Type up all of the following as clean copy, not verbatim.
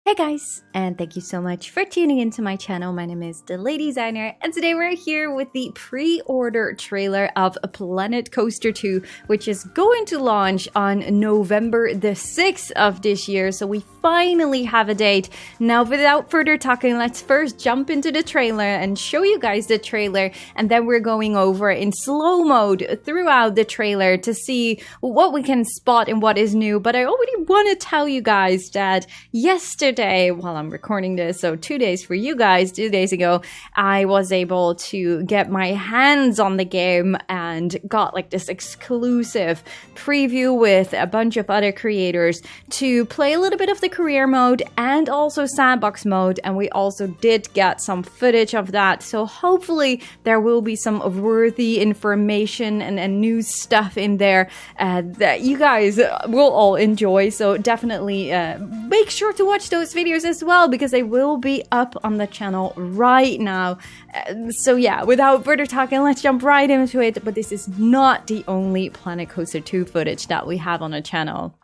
Hey guys, and thank you so much for tuning into my channel. My name is DeLady, and today we're here with the pre-order trailer of Planet Coaster 2, which is going to launch on November the 6th of this year. So we finally have a date. Now, without further talking, let's first jump into the trailer and show you guys the trailer, and then we're going over in slow mode throughout the trailer to see what we can spot and what is new. But I already want to tell you guys that yesterday, while I'm recording this, so 2 days for you guys, 2 days ago, I was able to get my hands on the game and got like this exclusive preview with a bunch of other creators to play a little bit of the career mode and also Sandbox mode, and we also did get some footage of that, so hopefully there will be some worthy information and new stuff in there that you guys will all enjoy. So definitely make sure to watch those videos as well, because they will be up on the channel right now. So yeah, without further talking, let's jump right into it. But this is not the only Planet Coaster 2 footage that we have on the channel.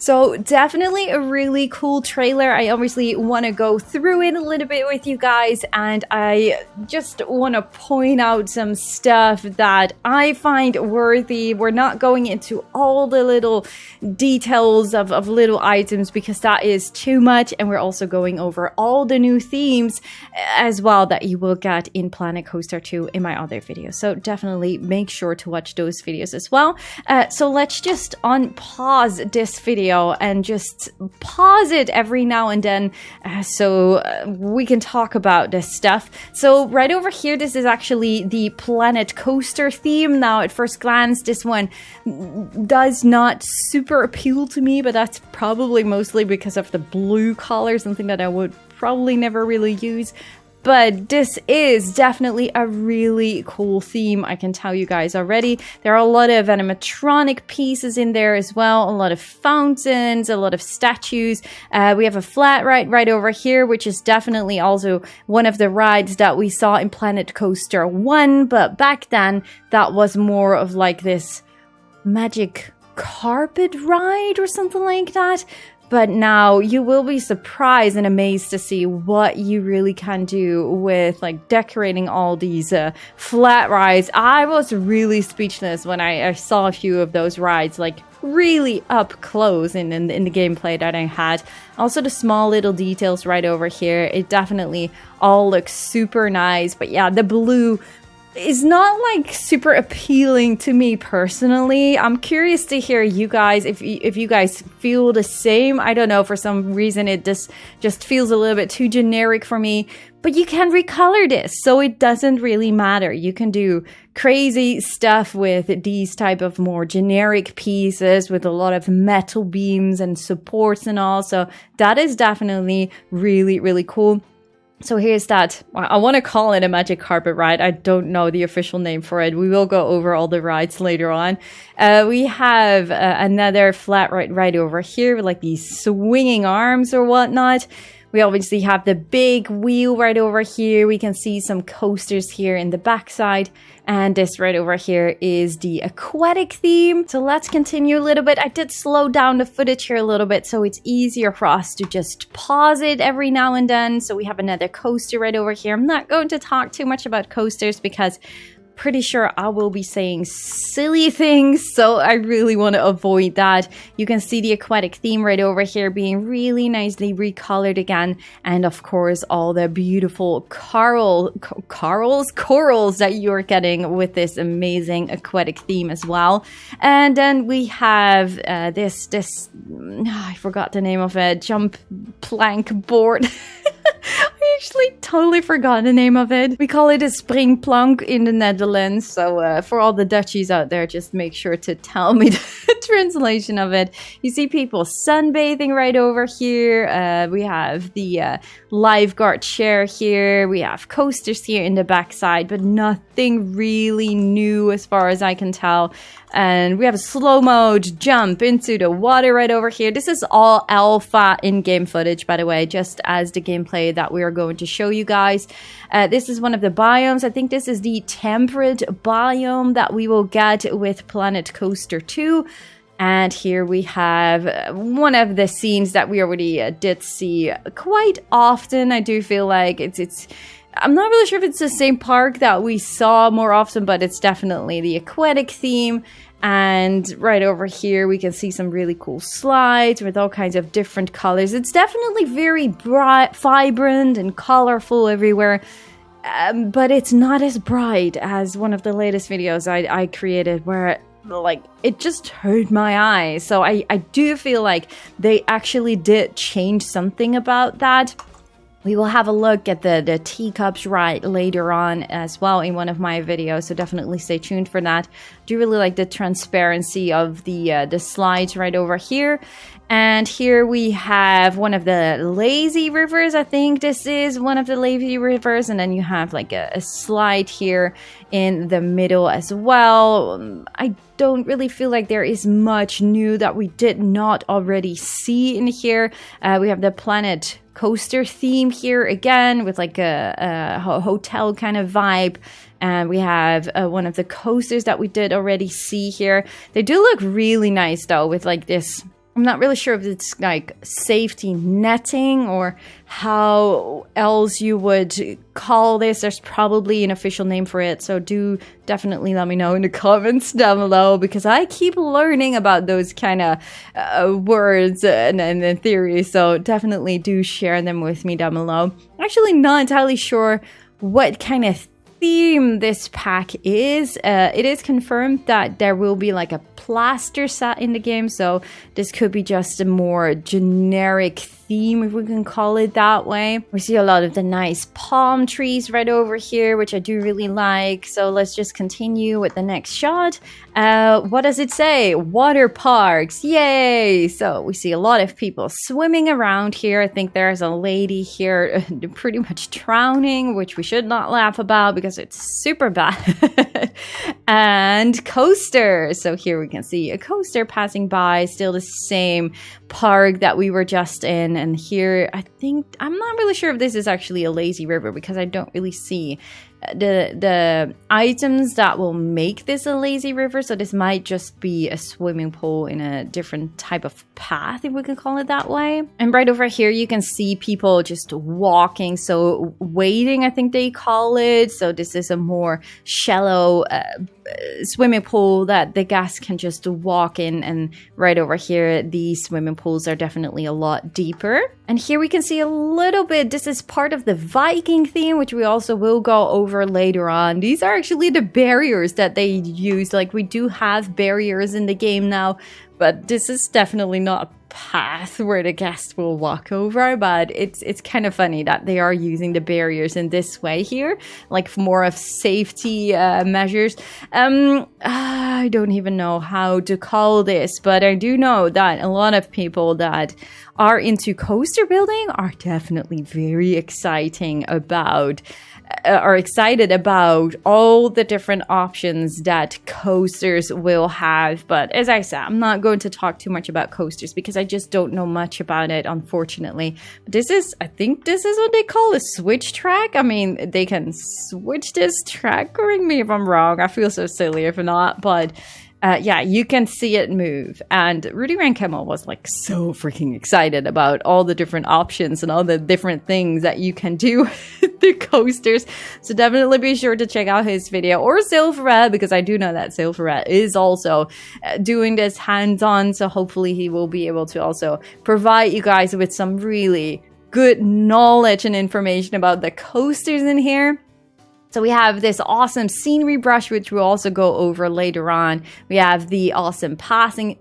So definitely a really cool trailer. I obviously want to go through it a little bit with you guys, and I just want to point out some stuff that I find worthy. We're not going into all the little details of little items because that is too much, and we're also going over all the new themes as well that you will get in Planet Coaster 2 in my other videos. So definitely make sure to watch those videos as well. So let's just unpause this video and just pause it every now and then so we can talk about this stuff. So right over here, this is actually the Planet Coaster theme. Now at first glance, this one does not super appeal to me, but that's probably mostly because of the blue color, something that I would probably never really use. But this is definitely a really cool theme, I can tell you guys already. There are a lot of animatronic pieces in there as well, a lot of fountains, a lot of statues. We have a flat ride right over here, which is definitely also one of the rides that we saw in Planet Coaster 1, but back then that was more of like this magic carpet ride or something like that. But now you will be surprised and amazed to see what you really can do with like decorating all these flat rides. I was really speechless when I saw a few of those rides, like really up close in the gameplay that I had. Also the small little details right over here, it definitely all looks super nice. But yeah, the blue is not like super appealing to me personally. I'm curious to hear you guys if you guys feel the same. I don't know, for some reason it just feels a little bit too generic for me. But you can recolor this, so it doesn't really matter. You can do crazy stuff with these type of more generic pieces with a lot of metal beams and supports and all. So that is definitely really, really cool. So here's that. I want to call it a magic carpet ride. I don't know the official name for it. We will go over all the rides later on. We have another flat ride right over here with like these swinging arms or whatnot. We obviously have the big wheel right over here. We can see some coasters here in the backside. And this right over here is the aquatic theme. So let's continue a little bit. I did slow down the footage here a little bit, so it's easier for us to just pause it every now and then. So we have another coaster right over here. I'm not going to talk too much about coasters because pretty sure I will be saying silly things, so I really want to avoid that. You can see the aquatic theme right over here being really nicely recolored again, and of course all the beautiful corals that you're getting with this amazing aquatic theme as well. And then we have this I forgot the name of it, jump plank board. I actually totally forgot the name of it. We call it a springplank in the Netherlands. So for all the Dutchies out there, just make sure to tell me the translation of it. You see people sunbathing right over here. We have the lifeguard chair here. We have coasters here in the backside, but nothing really new as far as I can tell. And we have a slow mode jump into the water right over here. This is all alpha in-game footage, by the way, just as the gameplay that we are going to show you guys. This is one of the biomes. I think this is the temperate biome that we will get with Planet Coaster 2. And here we have one of the scenes that we already did see quite often. I do feel like it's I'm not really sure if it's the same park that we saw more often, but it's definitely the aquatic theme. And right over here, we can see some really cool slides with all kinds of different colors. It's definitely very bright, vibrant and colorful everywhere. But it's not as bright as one of the latest videos I created where like it just hurt my eyes. So I do feel like they actually did change something about that. We will have a look at the teacups ride later on as well in one of my videos, so definitely stay tuned for that. I do really like the transparency of the slides right over here. And here we have one of the lazy rivers. I think this is one of the lazy rivers. And then you have like a slide here in the middle as well. I don't really feel like there is much new that we did not already see in here. We have the Planet Coaster theme here again with like a hotel kind of vibe. And we have one of the coasters that we did already see here. They do look really nice though with like this. I'm not really sure if it's like safety netting or how else you would call this. There's probably an official name for it. So do definitely let me know in the comments down below because I keep learning about those kind of words and theories. So definitely do share them with me down below. I'm actually not entirely sure what kind of theme this pack is. It is confirmed that there will be like a plaster set in the game, so this could be just a more generic theme, if we can call it that way. We see a lot of the nice palm trees right over here, which I do really like. So let's just continue with the next shot. What does it say? Water parks, yay! So we see a lot of people swimming around here. I think there's a lady here pretty much drowning, which we should not laugh about because it's super bad. And coasters. So here we can see a coaster passing by, still the same park that we were just in. And here, I think, I'm not really sure if this is actually a lazy river because I don't really see the items that will make this a lazy river. So this might just be a swimming pool in a different type of path, if we can call it that way. And right over here, you can see people just walking. So wading, I think they call it. So this is a more shallow swimming pool that the guests can just walk in, and right over here these swimming pools are definitely a lot deeper. And here we can see a little bit, this is part of the Viking theme, which we also will go over later on. These are actually the barriers that they use. Like, we do have barriers in the game now, but this is definitely not a path where the guests will walk over, but it's kind of funny that they are using the barriers in this way here, like more of safety measures. I don't even know how to call this, but I do know that a lot of people that are into coaster building are definitely very excited about all the different options that coasters will have. But as I said, I'm not going to talk too much about coasters because I just don't know much about it, unfortunately. But I think this is what they call a switch track. I mean, they can switch this track. Correct me if I'm wrong. I feel so silly if not, but yeah, you can see it move. And Rudy Rankemo was like so freaking excited about all the different options and all the different things that you can do with the coasters. So definitely be sure to check out his video, or Silverette, because I do know that Silverette is also doing this hands-on. So hopefully he will be able to also provide you guys with some really good knowledge and information about the coasters in here. So we have this awesome scenery brush, which we'll also go over later on. We have the awesome pathing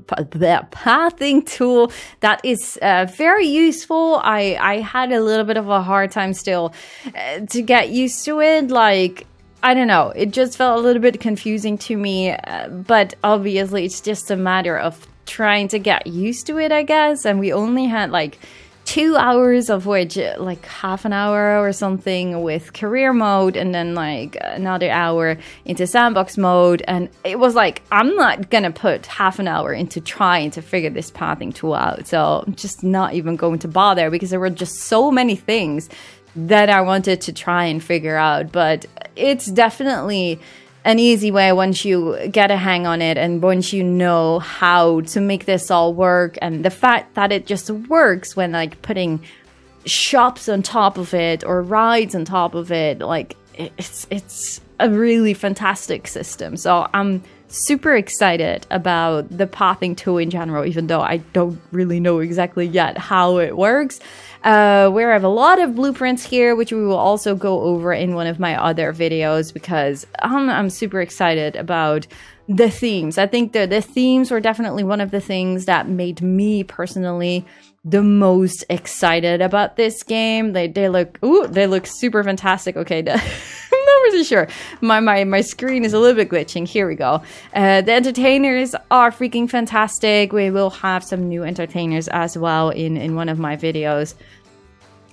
tool that is very useful. I had a little bit of a hard time still to get used to it. Like, I don't know, it just felt a little bit confusing to me, but obviously it's just a matter of trying to get used to it, I guess. And we only had like 2 hours, of which like half an hour or something with career mode, and then like another hour into sandbox mode. And it was like, I'm not gonna put half an hour into trying to figure this pathing tool out. So I'm just not even going to bother, because there were just so many things that I wanted to try and figure out. But it's definitely an easy way once you get a hang on it, and once you know how to make this all work. And the fact that it just works when like putting shops on top of it or rides on top of it, like it's a really fantastic system. So I'm super excited about the pathing tool in general, even though I don't really know exactly yet how it works. We have a lot of blueprints here, which we will also go over in one of my other videos, because I'm super excited about the themes. I think the themes were definitely one of the things that made me personally the most excited about this game. They look super fantastic. Okay, I'm not really sure. My screen is a little bit glitching. Here we go. The entertainers are freaking fantastic. We will have some new entertainers as well in one of my videos.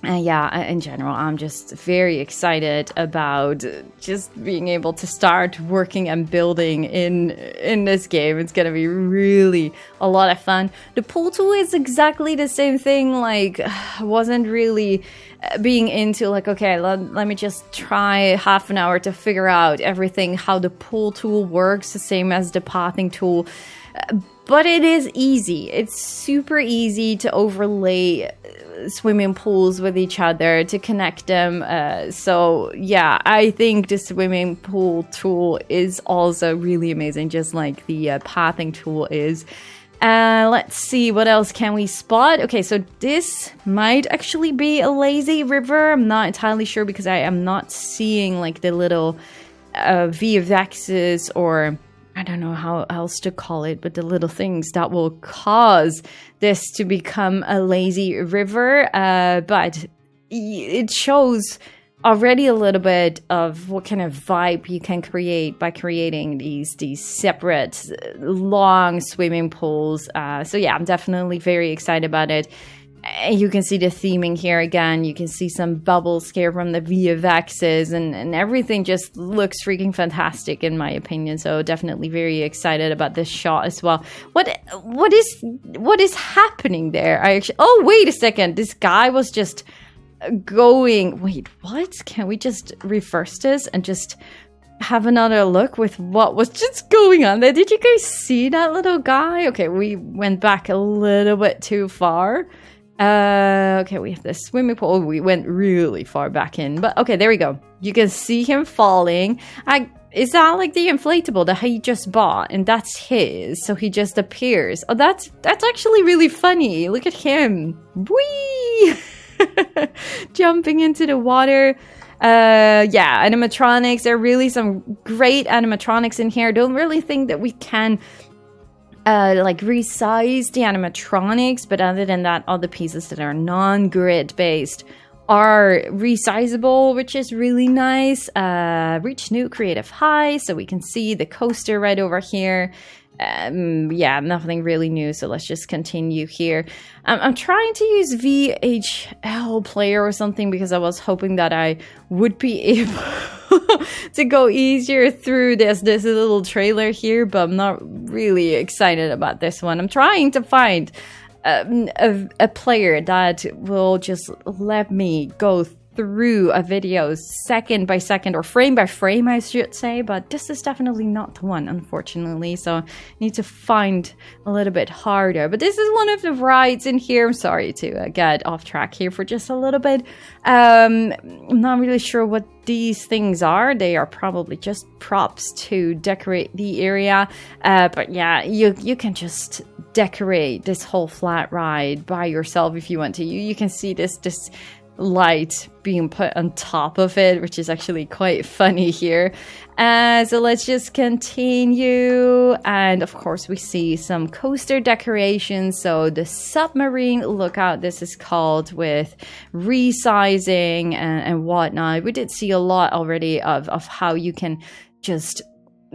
Yeah, in general, I'm just very excited about just being able to start working and building in this game. It's gonna be really a lot of fun. The pool tool is exactly the same thing. Like, wasn't really being into like, okay, let me just try half an hour to figure out everything, how the pool tool works, the same as the pathing tool. But it is easy. It's super easy to overlay swimming pools with each other, to connect them. So yeah, I think the swimming pool tool is also really amazing, just like the pathing tool is. Let's see, what else can we spot? Okay, so this might actually be a lazy river. I'm not entirely sure, because I am not seeing like the little VFXs, or I don't know how else to call it, but the little things that will cause this to become a lazy river. But it shows already a little bit of what kind of vibe you can create by creating these separate long swimming pools. So yeah, I'm definitely very excited about it. You can see the theming here again. You can see some bubbles here from the VFXs, and everything just looks freaking fantastic in my opinion. So definitely very excited about this shot as well. What is happening there? Oh, wait a second. This guy was just going. Wait, what? Can we just reverse this and just have another look with what was just going on there? Did you guys see that little guy? Okay, we went back a little bit too far. Okay, we have the swimming pool. Oh, we went really far back in, but okay, there we go. You can see him falling. is that like the inflatable that he just bought and that's his, so he just appears? Oh, that's actually really funny. Look at him. Whee! Jumping into the water. Yeah, animatronics. There are really some great animatronics in here. Don't really think that we can like resize the animatronics, but other than that, all the pieces that are non-grid based are resizable, which is really nice. Reach new creative high, so we can see the coaster right over here. Yeah, nothing really new, so let's just continue here. I'm trying to use VHL player or something because I was hoping that I would be able to go easier through this little trailer here, but I'm not really excited about this one. I'm trying to find a player that will just let me go through a video second by second, or frame by frame, I should say, but this is definitely not the one, unfortunately, so I need to find a little bit harder. But this is one of the rides in here. I'm sorry to get off track here for just a little bit. I'm not really sure what these things are. They are probably just props to decorate the area, but yeah, you can just decorate this whole flat ride by yourself if you want to. You can see this light being put on top of it, which is actually quite funny here. So let's just continue, and of course we see some coaster decorations. So the submarine lookout, this is called, with resizing and whatnot. We did see a lot already of how you can just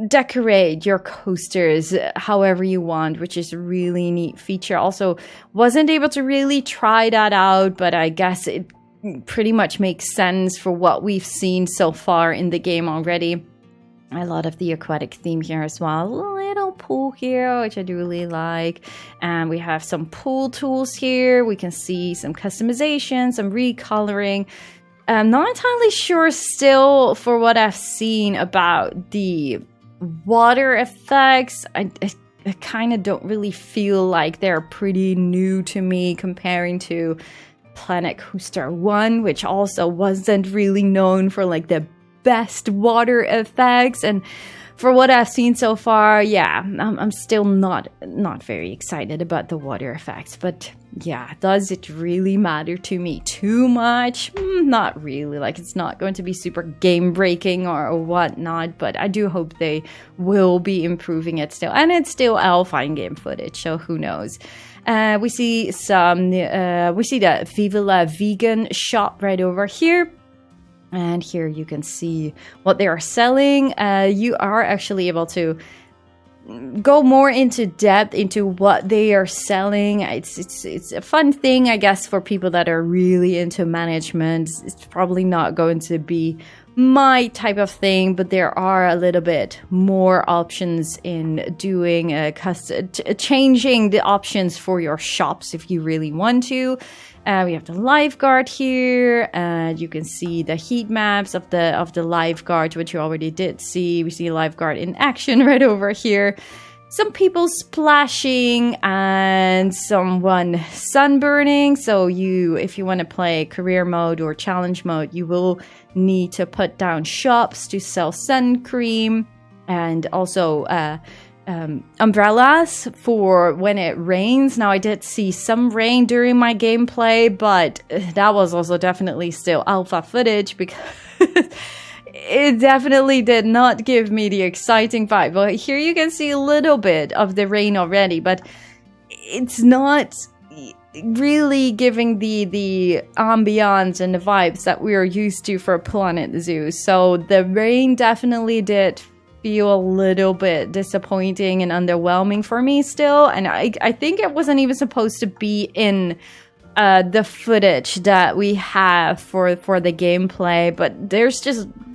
decorate your coasters however you want, which is a really neat feature. Also wasn't able to really try that out, but I guess it pretty much makes sense for what we've seen so far in the game already. A lot of the aquatic theme here as well. A little pool here, which I do really like. And we have some pool tools here. We can see some customization, some recoloring. I'm not entirely sure still, for what I've seen, about the water effects. I kind of don't really feel like they're pretty new to me comparing to Planet Coaster 1, which also wasn't really known for like the best water effects. And for what I've seen so far, yeah, I'm still not very excited about the water effects. But yeah, does it really matter to me too much? Not really. Like, it's not going to be super game breaking or whatnot, but I do hope they will be improving it still. And it's still alpha in-game footage, so who knows. We see the Viva La Vegan shop right over here. And here you can see what they are selling. You are actually able to go more into depth into what they are selling. It's a fun thing, I guess, for people that are really into management. It's probably not going to be my type of thing, but there are a little bit more options in doing changing the options for your shops if you really want to. We have the lifeguard here, and you can see the heat maps of the lifeguard, which you already did see. We see a lifeguard in action right over here. Some people splashing and someone sunburning. So if you want to play career mode or challenge mode, you will need to put down shops to sell sun cream, and also umbrellas for when it rains. Now, I did see some rain during my gameplay, but that was also definitely still alpha footage because it definitely did not give me the exciting vibe. Well, here you can see a little bit of the rain already, but it's not really giving the ambiance and the vibes that we are used to for Planet Zoo. So the rain definitely did feel a little bit disappointing and underwhelming for me still. And I think it wasn't even supposed to be in the footage that we have for the gameplay, but there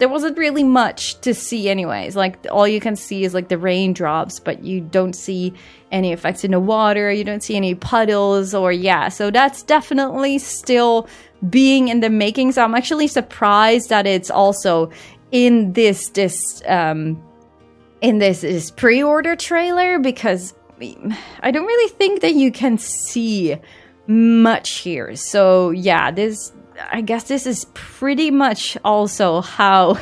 wasn't really much to see anyways. Like, all you can see is like the raindrops, but you don't see any effects in the water, you don't see any puddles, or so that's definitely still being in the making. So I'm actually surprised that it's also in this pre-order trailer, because I don't really think that you can see much here. So yeah, this I guess this is pretty much also how,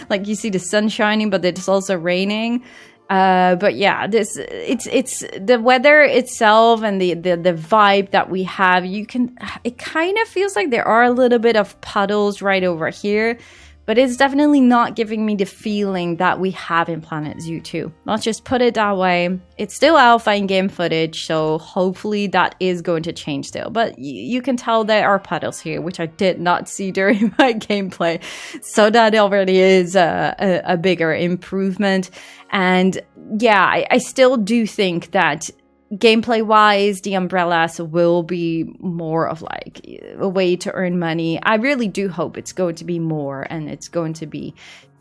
like, you see the sun shining, but it's also raining. But yeah, it's the weather itself and the vibe that we have. It kind of feels like there are a little bit of puddles right over here, but it's definitely not giving me the feeling that we have in Planet Zoo 2. Let's just put it that way. It's still alpha in-game footage, so hopefully that is going to change still. But you can tell there are puddles here, which I did not see during my gameplay. So that already is a bigger improvement. And yeah, I still do think that gameplay-wise, the umbrellas will be more of like a way to earn money. I really do hope it's going to be more, and it's going to be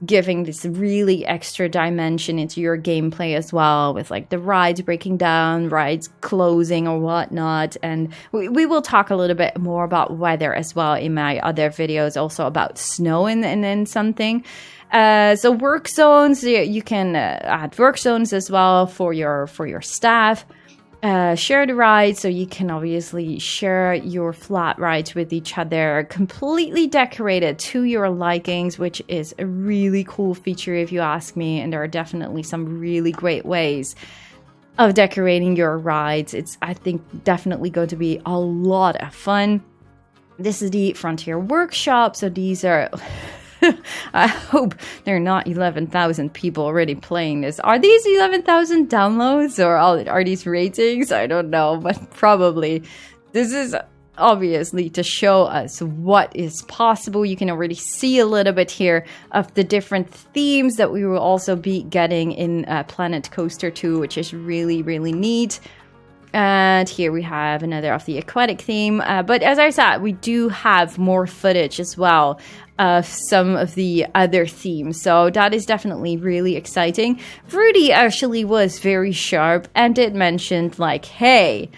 giving this really extra dimension into your gameplay as well, with like the rides breaking down, rides closing or whatnot. And we will talk a little bit more about weather as well in my other videos, also about snow and then something. So work zones, you can add work zones as well for your staff. Share the rides, so you can obviously share your flat rides with each other, completely decorated to your likings, which is a really cool feature if you ask me. And there are definitely some really great ways of decorating your rides. It's, I think, definitely going to be a lot of fun. This is the Frontier Workshop, so these are... I hope there are not 11,000 people already playing this. Are these 11,000 downloads or are these ratings? I don't know, but probably. This is obviously to show us what is possible. You can already see a little bit here of the different themes that we will also be getting in Planet Coaster 2, which is really, really neat. And here we have another of the aquatic theme. But as I said, we do have more footage as well of some of the other themes. So that is definitely really exciting. Rudy actually was very sharp and did mention like, hey,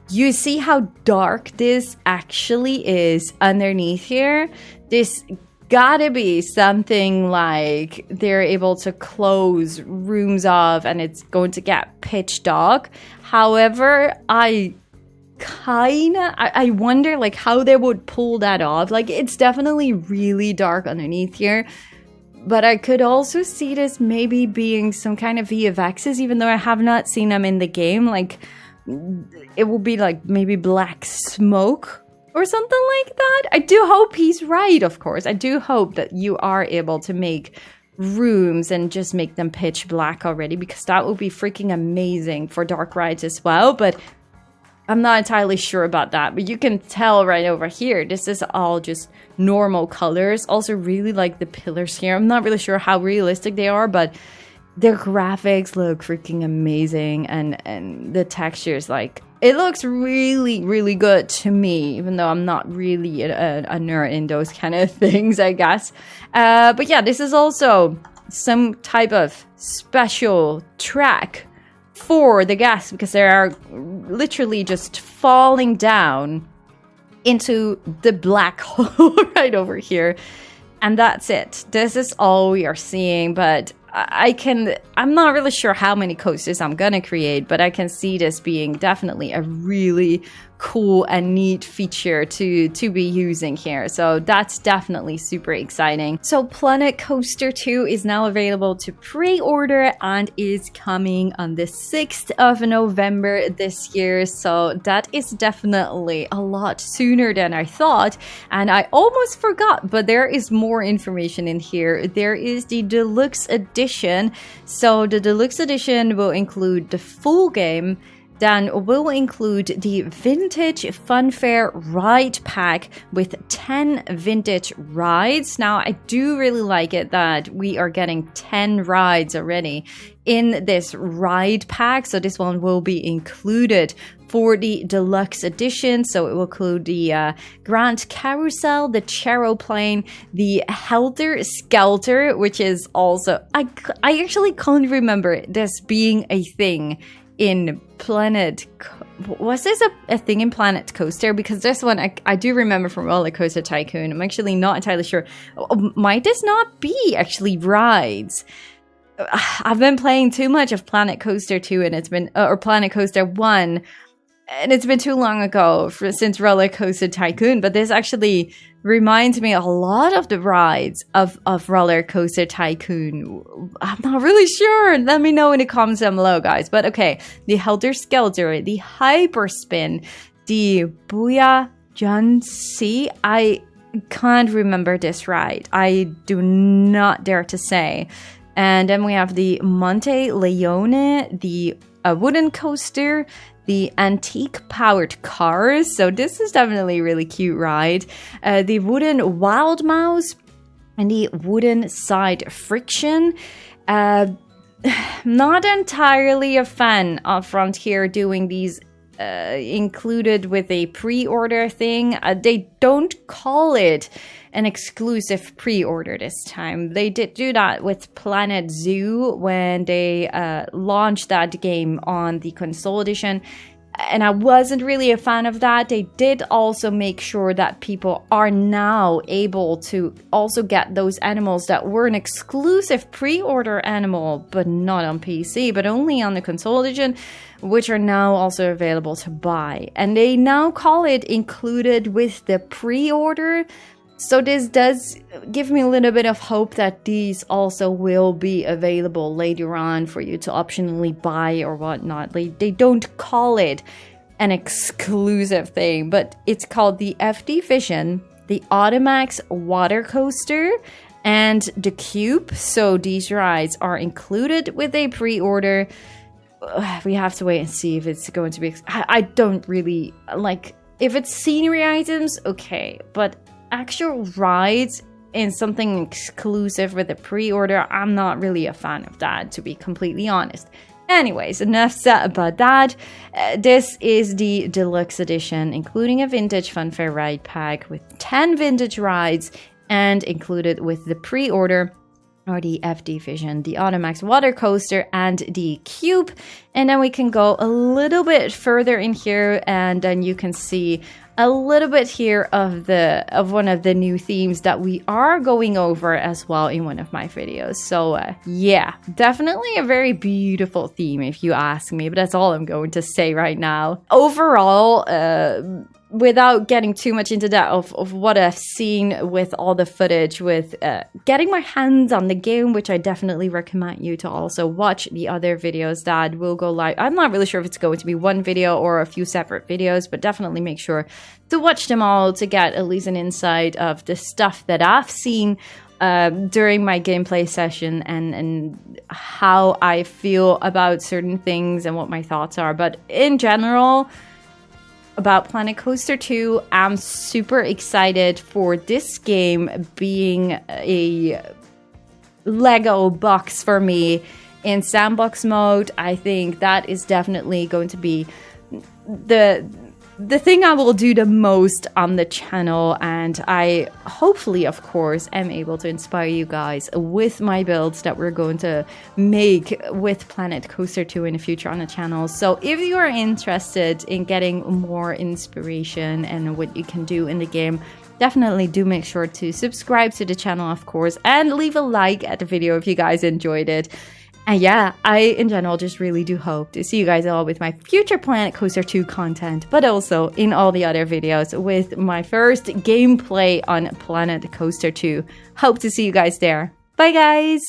you see how dark this actually is underneath here? This gotta be something like they're able to close rooms off and it's going to get pitch dark. However, I wonder like how they would pull that off. Like, it's definitely really dark underneath here, but I could also see this maybe being some kind of VFXs, even though I have not seen them in the game. Like, it will be like maybe black smoke or something like that. I do hope he's right, of course. I do hope that you are able to make rooms and just make them pitch black already, because that would be freaking amazing for dark rides as well. But I'm not entirely sure about that. But you can tell right over here, this is all just normal colors. Also really like the pillars here. I'm not really sure how realistic they are, but their graphics look freaking amazing, and the textures, like, it looks really, really good to me, even though I'm not really a nerd in those kind of things, I guess. But yeah, this is also some type of special track for the guests, because they are literally just falling down into the black hole right over here. And that's it. This is all we are seeing, but I'm not really sure how many coasters I'm gonna create, but I can see this being definitely a really cool and neat feature to be using here. So that's definitely super exciting. So Planet Coaster 2 is now available to pre-order and is coming on the 6th of November this year. So that is definitely a lot sooner than I thought. And I almost forgot, but there is more information in here. There is the deluxe edition. So the deluxe edition will include the full game. Then will include the Vintage Funfair Ride Pack with 10 vintage rides. Now, I do really like it that we are getting 10 rides already in this ride pack. So this one will be included for the deluxe edition. So it will include the Grand Carousel, the Charoplane, the Helter Skelter, which is also... I actually can't remember this being a thing in Planet... Was this a thing in Planet Coaster? Because this one I do remember from Roller Coaster Tycoon. I'm actually not entirely sure. Might this not be actually rides? I've been playing too much of Planet Coaster 2 and it's been... or Planet Coaster 1... And it's been too long ago since Roller Coaster Tycoon, but this actually reminds me a lot of the rides of Roller Coaster Tycoon. I'm not really sure. Let me know in the comments down below, guys. But okay, the Helter Skelter, the Hyperspin, the Abuya Junsi. I can't remember this ride. I do not dare to say. And then we have the Monte Leone, the wooden coaster, the antique powered cars. So this is definitely a really cute ride. The wooden Wild Mouse and the wooden side friction. Not entirely a fan of Frontier doing these included with a pre-order thing. They don't call it an exclusive pre-order this time. They did do that with Planet Zoo when they launched that game on the console edition, and I wasn't really a fan of that. They did also make sure that people are now able to also get those animals that were an exclusive pre-order animal, but not on PC, but only on the console edition, which are now also available to buy. And they now call it included with the pre-order. So this does give me a little bit of hope that these also will be available later on for you to optionally buy or whatnot. They don't call it an exclusive thing, but it's called the FD Vision, the Automax Water Coaster, and the Cube. So these rides are included with a pre-order. We have to wait and see if it's going to be... I don't really... like, if it's scenery items, okay, but actual rides in something exclusive with a pre-order, I'm not really a fan of that, to be completely honest. Anyways, enough said about that. This is the deluxe edition, including a vintage funfair ride pack with 10 vintage rides, and included with the pre-order or the FD Vision, the Automax Water Coaster, and the Cube. And then we can go a little bit further in here, and then you can see a little bit here of one of the new themes that we are going over as well in one of my videos. So yeah, definitely a very beautiful theme if you ask me, but that's all I'm going to say right now. Overall, without getting too much into that of what I've seen with all the footage, with getting my hands on the game, which I definitely recommend you to also watch the other videos that will go live. I'm not really sure if it's going to be one video or a few separate videos, but definitely make sure to watch them all to get at least an insight of the stuff that I've seen during my gameplay session, and how I feel about certain things and what my thoughts are. But in general, about Planet Coaster 2, I'm super excited for this game being a Lego box for me in Sandbox mode. I think that is definitely going to be the thing I will do the most on the channel, and I hopefully, of course, am able to inspire you guys with my builds that we're going to make with Planet Coaster 2 in the future on the channel. So if you are interested in getting more inspiration and what you can do in the game, definitely do make sure to subscribe to the channel, of course, and leave a like at the video if you guys enjoyed it. And yeah, I, in general, just really do hope to see you guys all with my future Planet Coaster 2 content, but also in all the other videos with my first gameplay on Planet Coaster 2. Hope to see you guys there. Bye, guys!